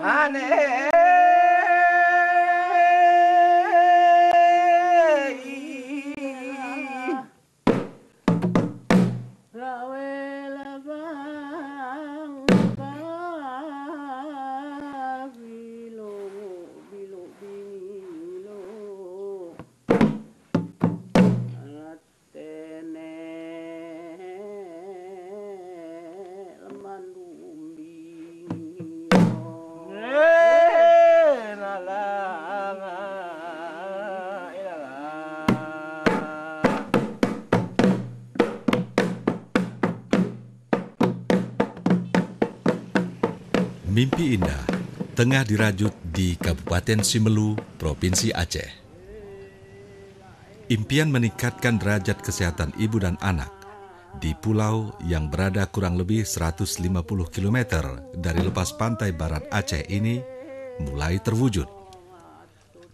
Aneh. Mimpi indah tengah dirajut di Kabupaten Simelu, Provinsi Aceh. Impian meningkatkan derajat kesehatan ibu dan anak di pulau yang berada kurang lebih 150 km dari lepas pantai barat Aceh ini mulai terwujud.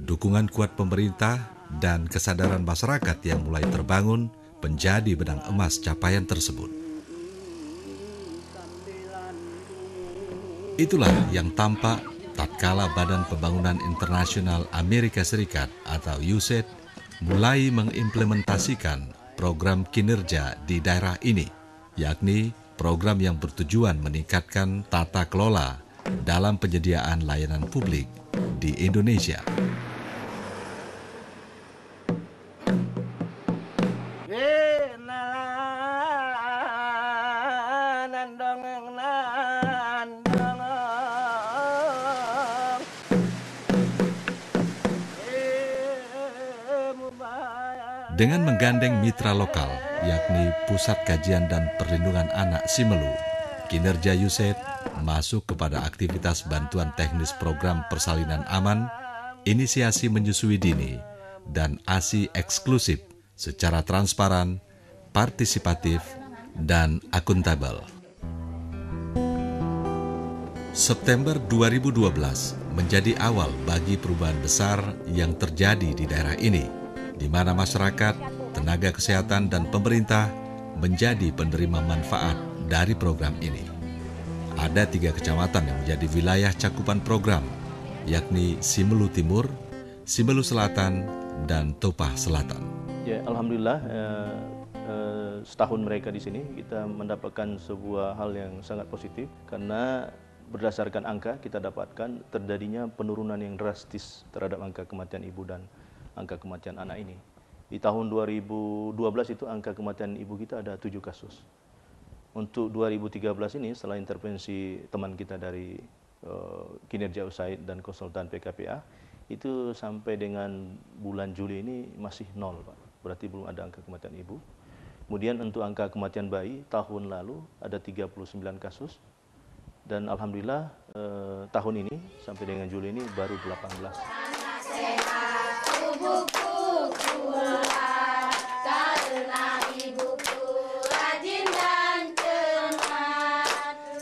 Dukungan kuat pemerintah dan kesadaran masyarakat yang mulai terbangun menjadi benang emas capaian tersebut. Itulah yang tampak tatkala Badan Pembangunan Internasional Amerika Serikat atau USAID mulai mengimplementasikan program kinerja di daerah ini, yakni program yang bertujuan meningkatkan tata kelola dalam penyediaan layanan publik di Indonesia. Dengan menggandeng mitra lokal, yakni Pusat Kajian dan Perlindungan Anak Simelu, kinerja USAID masuk kepada aktivitas bantuan teknis program persalinan aman, inisiasi menyusui dini, dan ASI eksklusif secara transparan, partisipatif, dan akuntabel. September 2012 menjadi awal bagi perubahan besar yang terjadi di daerah ini, di mana masyarakat, tenaga kesehatan, dan pemerintah menjadi penerima manfaat dari program ini. Ada 3 kecamatan yang menjadi wilayah cakupan program, yakni Simelu Timur, Simelu Selatan, dan Topah Selatan. Ya, alhamdulillah setahun mereka di sini kita mendapatkan sebuah hal yang sangat positif karena berdasarkan angka kita dapatkan terjadinya penurunan yang drastis terhadap angka kematian ibu dan angka kematian anak ini. Di tahun 2012 itu angka kematian ibu kita ada 7 kasus. Untuk 2013 ini setelah intervensi teman kita dari kinerja USAID dan konsultan PKPA, itu sampai dengan bulan Juli ini masih 0, Pak. Berarti belum ada angka kematian ibu. Kemudian untuk angka kematian bayi tahun lalu ada 39 kasus. Dan alhamdulillah tahun ini sampai dengan Juli ini baru 18. Ibuku kuat karena ibuku rajin dan cermat.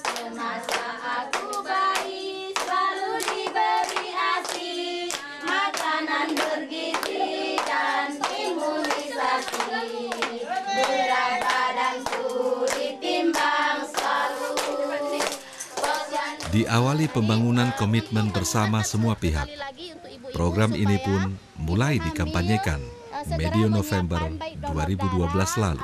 Semasa aku bayi selalu diberi ASI, makanan bergizi dan imunisasi. Berat badanku ditimbang selalu. Diawali pembangunan komitmen bersama semua pihak. Program ini pun mulai dikampanyekan medio November 2012 lalu.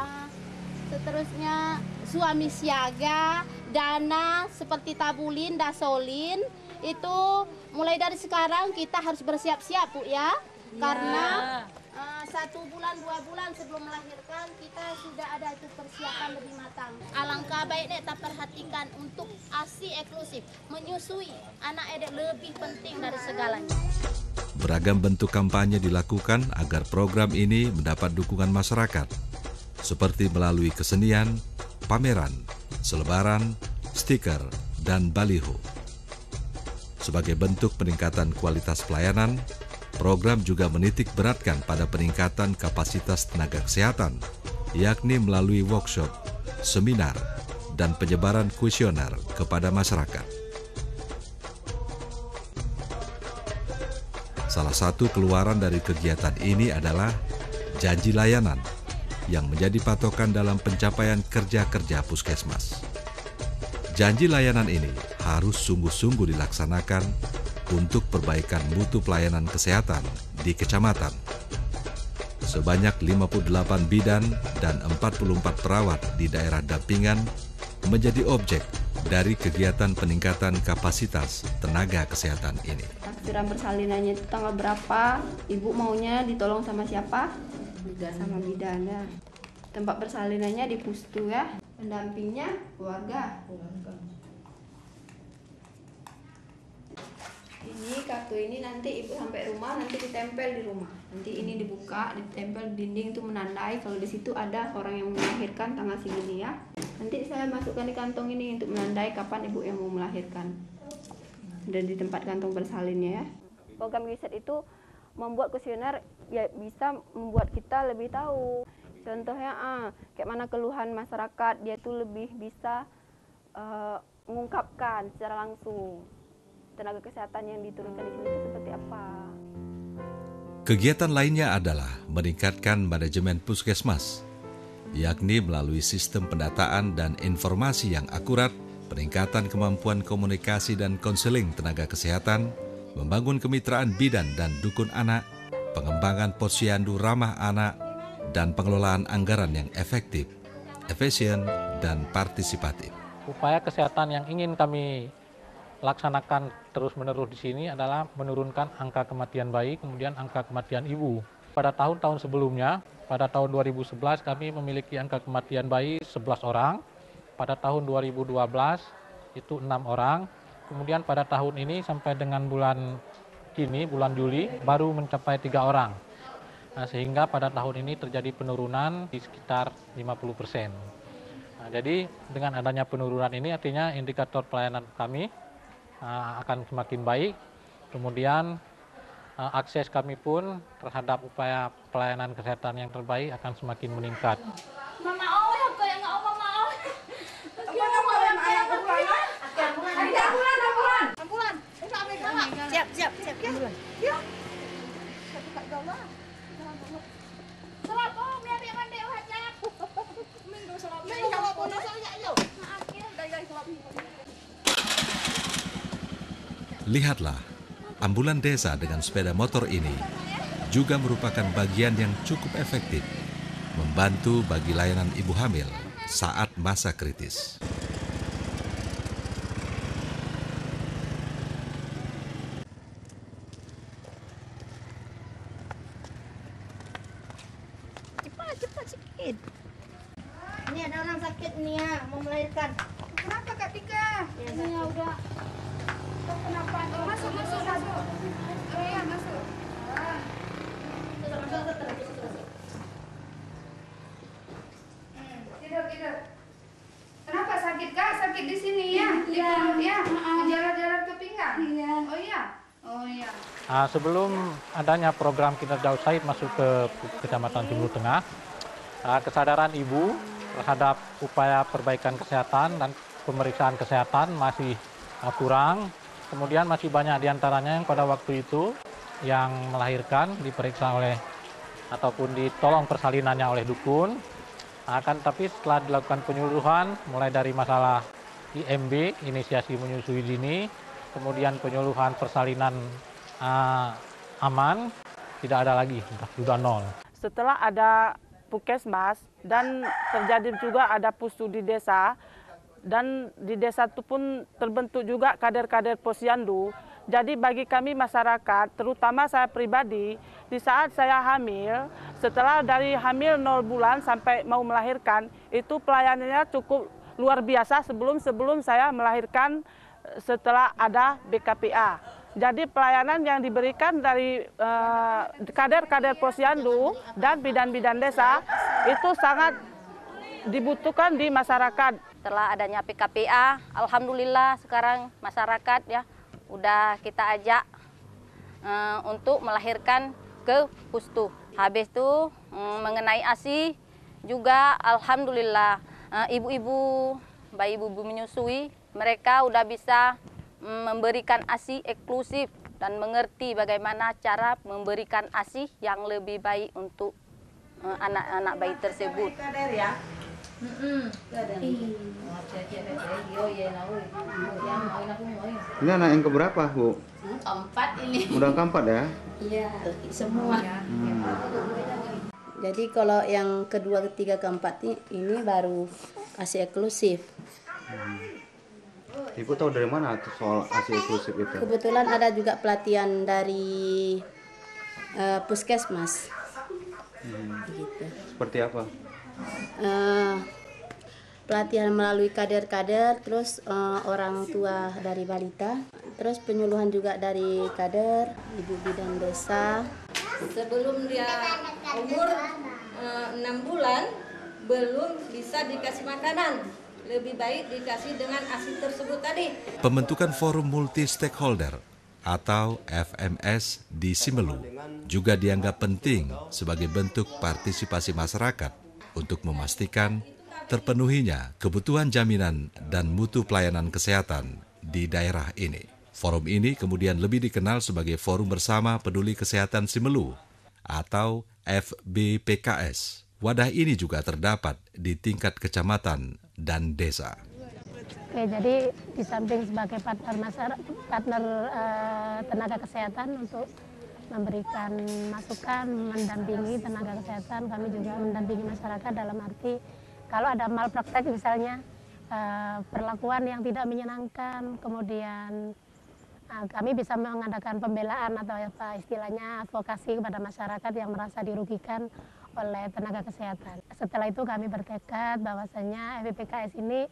Seterusnya suami siaga, dana seperti tabulin, dasolin, itu mulai dari sekarang kita harus bersiap-siap, Bu, ya. Karena 1 bulan, 2 bulan sebelum melahirkan kita sudah ada itu persiapan lebih matang. Alangkah baiknya kita perhatikan untuk ASI eksklusif, menyusui anak edek lebih penting dari segalanya. Beragam bentuk kampanye dilakukan agar program ini mendapat dukungan masyarakat, seperti melalui kesenian, pameran, selebaran, stiker, dan baliho. Sebagai bentuk peningkatan kualitas pelayanan, program juga menitik beratkan pada peningkatan kapasitas tenaga kesehatan, yakni melalui workshop, seminar, dan penyebaran kuesioner kepada masyarakat. Salah satu keluaran dari kegiatan ini adalah janji layanan yang menjadi patokan dalam pencapaian kerja-kerja puskesmas. Janji layanan ini harus sungguh-sungguh dilaksanakan untuk perbaikan mutu pelayanan kesehatan di kecamatan. Sebanyak 58 bidan dan 44 perawat di daerah dampingan menjadi objek dari kegiatan peningkatan kapasitas tenaga kesehatan ini. Takbiran persalinannya itu tanggal berapa, ibu maunya ditolong sama siapa? Sama bidan ya. Tempat persalinannya di Pustu ya, pendampingnya keluarga. Ini kartu ini nanti ibu sampai rumah nanti ditempel di rumah. Nanti ini dibuka, ditempel di dinding itu menandai kalau di situ ada orang yang melahirkan tanggal segini ya. Nanti saya masukkan di kantong ini untuk menandai kapan ibu yang mau melahirkan. Dan di tempat kantong bersalinnya ya. Program riset itu membuat kuesioner ya bisa membuat kita lebih tahu. Contohnya kayak mana keluhan masyarakat, dia tuh lebih bisa mengungkapkan secara langsung tenaga kesehatan yang diturunkan di sini itu seperti apa. Kegiatan lainnya adalah meningkatkan manajemen puskesmas, yakni melalui sistem pendataan dan informasi yang akurat, peningkatan kemampuan komunikasi dan konseling tenaga kesehatan, membangun kemitraan bidan dan dukun anak, pengembangan posyandu ramah anak, dan pengelolaan anggaran yang efektif, efisien, dan partisipatif. Upaya kesehatan yang ingin kami laksanakan terus-menerus di sini adalah menurunkan angka kematian bayi, kemudian angka kematian ibu. Pada tahun-tahun sebelumnya, pada tahun 2011 kami memiliki angka kematian bayi 11 orang, pada tahun 2012 itu 6 orang, kemudian pada tahun ini sampai dengan bulan ini, bulan Juli, baru mencapai 3 orang. Nah, sehingga pada tahun ini terjadi penurunan di sekitar 50%. Nah, jadi dengan adanya penurunan ini artinya indikator pelayanan kami akan semakin baik. Kemudian akses kami pun terhadap upaya pelayanan kesehatan yang terbaik akan semakin meningkat. Siap. Lihatlah, ambulan desa dengan sepeda motor ini juga merupakan bagian yang cukup efektif membantu bagi layanan ibu hamil saat masa kritis. Cepat sikit. Ini ada orang sakit nih ya, mau melahirkan. Kenapa Kak Tika? Ini udah. Kenapa? Masuk. Oh iya, masuk. Tidur. Kenapa sakit Kak? Sakit di sini ya? Di perut ya? Jalan-jalan ke pinggang? Iya. Oh iya. Sebelum adanya program Kinerja Usaid masuk ke Kecamatan Timur Tengah, kesadaran ibu terhadap upaya perbaikan kesehatan dan pemeriksaan kesehatan masih kurang. Kemudian masih banyak diantaranya yang pada waktu itu yang melahirkan diperiksa oleh ataupun ditolong persalinannya oleh dukun. Tapi setelah dilakukan penyuluhan mulai dari masalah IMB, inisiasi menyusui dini, kemudian penyuluhan persalinan aman, tidak ada lagi, sudah nol. Setelah ada puskesmas dan terjadi juga ada pustu di desa, dan di desa itu pun terbentuk juga kader-kader posyandu. Jadi bagi kami masyarakat, terutama saya pribadi, di saat saya hamil, setelah dari hamil 0 bulan sampai mau melahirkan, itu pelayanannya cukup luar biasa sebelum saya melahirkan setelah ada BKPA. Jadi pelayanan yang diberikan dari kader-kader posyandu dan bidan-bidan desa itu sangat dibutuhkan di masyarakat. Setelah adanya PKPA, alhamdulillah sekarang masyarakat ya udah kita ajak untuk melahirkan ke pustu. Habis itu mengenai ASI juga alhamdulillah ibu-ibu, bayi ibu menyusui, mereka udah bisa memberikan ASI eksklusif dan mengerti bagaimana cara memberikan ASI yang lebih baik untuk anak-anak bayi tersebut. Ini anak yang keberapa, Bu? Keempat ini. Udah keempat ya? Iya, semua. Jadi kalau yang kedua, ketiga, keempat ini baru ASI eksklusif. Ibu tahu dari mana soal ASI eksklusif itu? Kebetulan ada juga pelatihan dari puskesmas. Gitu. Seperti apa? Pelatihan melalui kader-kader, terus orang tua dari balita, terus penyuluhan juga dari kader, ibu bidan desa. Sebelum dia umur 6 bulan belum bisa dikasih makanan, lebih baik dikasih dengan ASI tersebut tadi. Pembentukan Forum Multi Stakeholder atau FMS di Simelu juga dianggap penting sebagai bentuk partisipasi masyarakat untuk memastikan terpenuhinya kebutuhan jaminan dan mutu pelayanan kesehatan di daerah ini. Forum ini kemudian lebih dikenal sebagai Forum Bersama Peduli Kesehatan Simelu atau FBPKS. Wadah ini juga terdapat di tingkat kecamatan dan desa. Oke, jadi di samping sebagai partner tenaga kesehatan untuk memberikan masukan, mendampingi tenaga kesehatan, kami juga mendampingi masyarakat dalam arti kalau ada malpraktek misalnya, perlakuan yang tidak menyenangkan, kemudian kami bisa mengadakan pembelaan atau apa istilahnya advokasi kepada masyarakat yang merasa dirugikan oleh tenaga kesehatan. Setelah itu kami bertekad bahwasanya FBPKS ini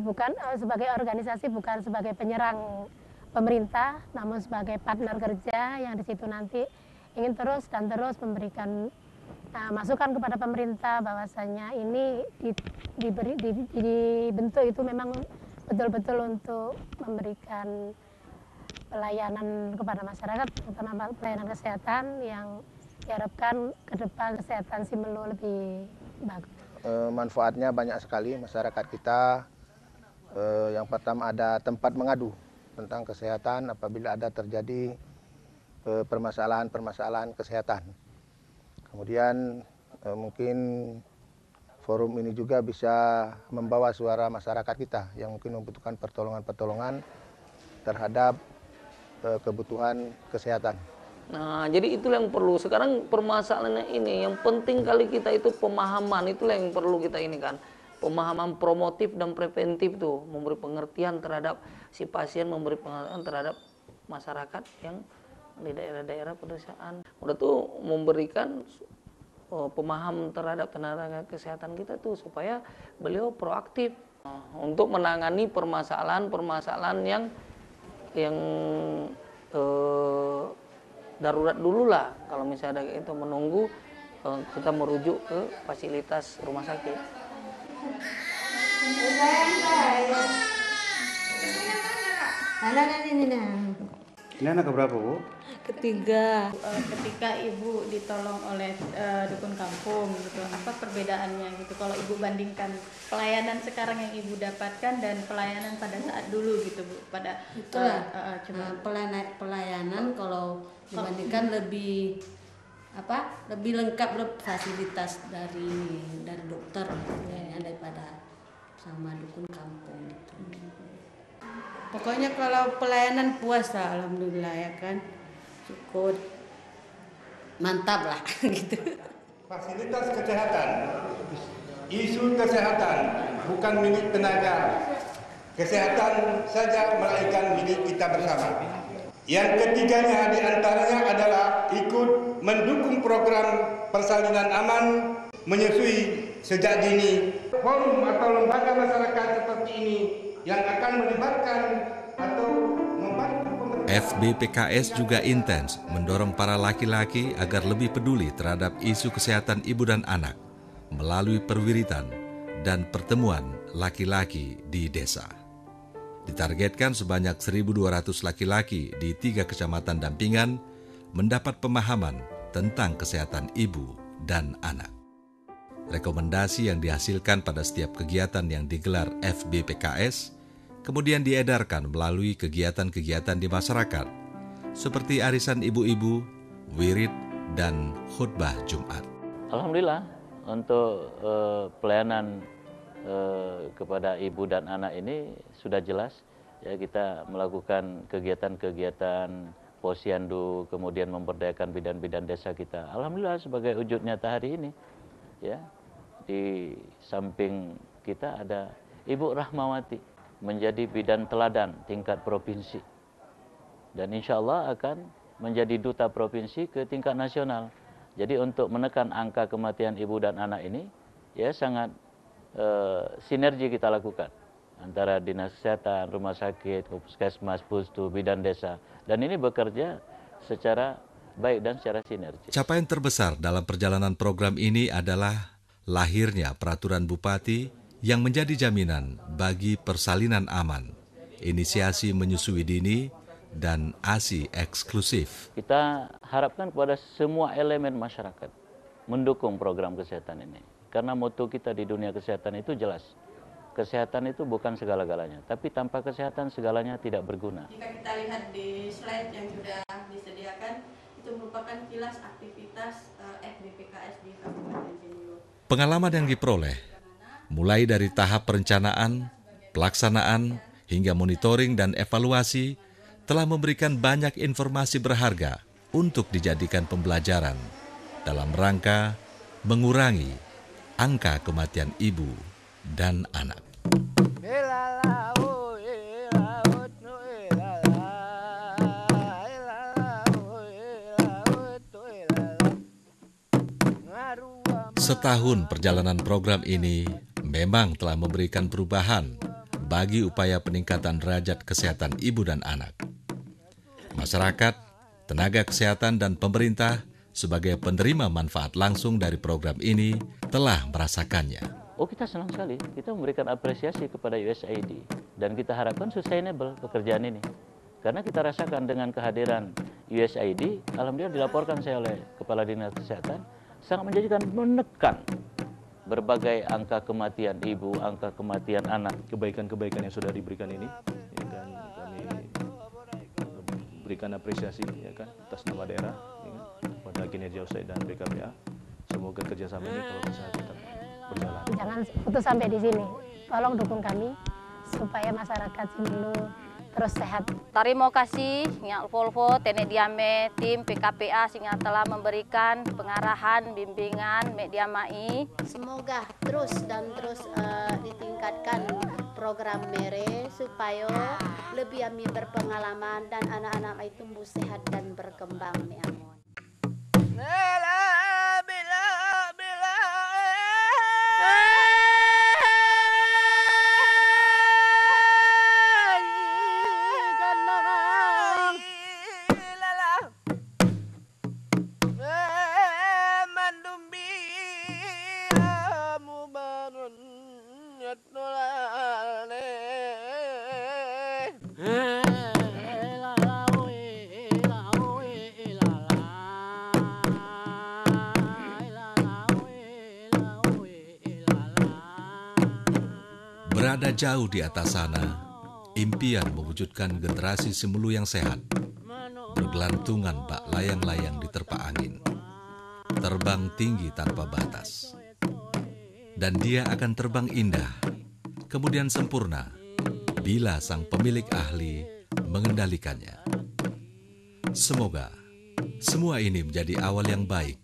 bukan sebagai organisasi, bukan sebagai penyerang pemerintah, namun sebagai partner kerja yang di situ nanti ingin terus dan terus memberikan masukan kepada pemerintah bahwasanya ini dibentuk itu memang betul-betul untuk memberikan pelayanan kepada masyarakat, terutama pelayanan kesehatan yang diharapkan ke depan kesehatan Simelu lebih bagus. Manfaatnya banyak sekali masyarakat kita. Yang pertama ada tempat mengadu tentang kesehatan apabila ada terjadi permasalahan-permasalahan kesehatan. Kemudian mungkin forum ini juga bisa membawa suara masyarakat kita yang mungkin membutuhkan pertolongan-pertolongan terhadap kebutuhan kesehatan. Nah, jadi itulah yang perlu. Sekarang permasalahannya ini, yang penting kali kita itu pemahaman, itulah yang perlu kita ini kan. Pemahaman promotif dan preventif tuh, memberi pengertian terhadap si pasien, memberi pengertian terhadap masyarakat yang di daerah-daerah pedesaan. Udah tuh memberikan pemahaman terhadap tenaga kesehatan kita tuh supaya beliau proaktif untuk menangani permasalahan-permasalahan yang darurat dulu lah. Kalau misalnya itu menunggu, kita merujuk ke fasilitas rumah sakit. Ini anak keberapa, Bu? Ketiga. Ketika ibu ditolong oleh dukun kampung gitu, apa perbedaannya gitu kalau ibu bandingkan pelayanan sekarang yang ibu dapatkan dan pelayanan pada saat dulu gitu, Bu? Pada pelayanan kalau dibandingkan lebih lengkap fasilitas dari dokter ya, daripada sama dukun kampung gitu. Pokoknya kalau pelayanan puas lah, alhamdulillah ya kan, cukup mantap lah gitu. Fasilitas kesehatan, isu kesehatan bukan milik tenaga kesehatan saja, melainkan milik kita bersama. Yang ketiganya diantaranya adalah ikut mendukung program persalinan aman menyusui sejak dini. Forum atau lembaga masyarakat seperti ini yang akan melibatkan atau membantu FBPKS juga intens mendorong para laki-laki agar lebih peduli terhadap isu kesehatan ibu dan anak melalui perwiritan dan pertemuan laki-laki di desa. Ditargetkan sebanyak 1.200 laki-laki di 3 kecamatan dampingan mendapat pemahaman tentang kesehatan ibu dan anak. Rekomendasi yang dihasilkan pada setiap kegiatan yang digelar FBPKS kemudian diedarkan melalui kegiatan-kegiatan di masyarakat, seperti arisan ibu-ibu, wirid, dan khutbah Jumat. Alhamdulillah untuk pelayanan kepada ibu dan anak ini sudah jelas. Ya, kita melakukan kegiatan-kegiatan posyandu, kemudian memberdayakan bidan-bidan desa kita. Alhamdulillah sebagai wujud nyata hari ini, ya, di samping kita ada Ibu Rahmawati menjadi bidan teladan tingkat provinsi, dan insya Allah akan menjadi duta provinsi ke tingkat nasional. Jadi untuk menekan angka kematian ibu dan anak ini, ya sangat sinergi kita lakukan antara dinas kesehatan, rumah sakit, puskesmas, pustu, bidan desa, dan ini bekerja secara baik dan secara sinergi. Capaian terbesar dalam perjalanan program ini adalah lahirnya peraturan bupati yang menjadi jaminan bagi persalinan aman, inisiasi menyusui dini, dan ASI eksklusif. Kita harapkan kepada semua elemen masyarakat mendukung program kesehatan ini. Karena moto kita di dunia kesehatan itu jelas. Kesehatan itu bukan segala-galanya, tapi tanpa kesehatan segalanya tidak berguna. Jika kita lihat di slide yang sudah disediakan, itu merupakan kilas aktivitas FBPKS di Kabupaten Jember. Pengalaman yang diperoleh, mulai dari tahap perencanaan, pelaksanaan, hingga monitoring dan evaluasi, telah memberikan banyak informasi berharga untuk dijadikan pembelajaran dalam rangka mengurangi angka kematian ibu dan anak. Setahun perjalanan program ini memang telah memberikan perubahan bagi upaya peningkatan derajat kesehatan ibu dan anak. Masyarakat, tenaga kesehatan, dan pemerintah sebagai penerima manfaat langsung dari program ini telah merasakannya. Oh, kita senang sekali. Kita memberikan apresiasi kepada USAID dan kita harapkan sustainable pekerjaan ini. Karena kita rasakan dengan kehadiran USAID, alhamdulillah dilaporkan saya oleh Kepala Dinas Kesehatan, sangat menjadikan menekan berbagai angka kematian ibu, angka kematian anak. Kebaikan-kebaikan yang sudah diberikan ini, ya kan, kami berikan apresiasi, ya kan, atas nama daerah, ya kan, pada kinerja USAID dan BKPA. Semoga kerjasama ini kalau bisa tetap berjalan. Jangan putus sampai di sini. Tolong dukung kami supaya masyarakat Simelu terus sehat. Terima kasih Nyak Volvo, Tenek Diame, tim PKPA sehingga telah memberikan pengarahan, bimbingan, media mai. Semoga terus dan terus ditingkatkan program MERE supaya lebih kami berpengalaman dan anak-anak itu tumbuh sehat dan berkembang. Berada jauh di atas sana, impian mewujudkan generasi Simelu yang sehat, bergelantungan bak layang-layang di terpa angin, terbang tinggi tanpa batas. Dan dia akan terbang indah, kemudian sempurna, bila sang pemilik ahli mengendalikannya. Semoga semua ini menjadi awal yang baik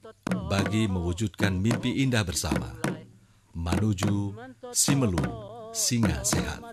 bagi mewujudkan mimpi indah bersama, menuju Simelu Singa Sehat.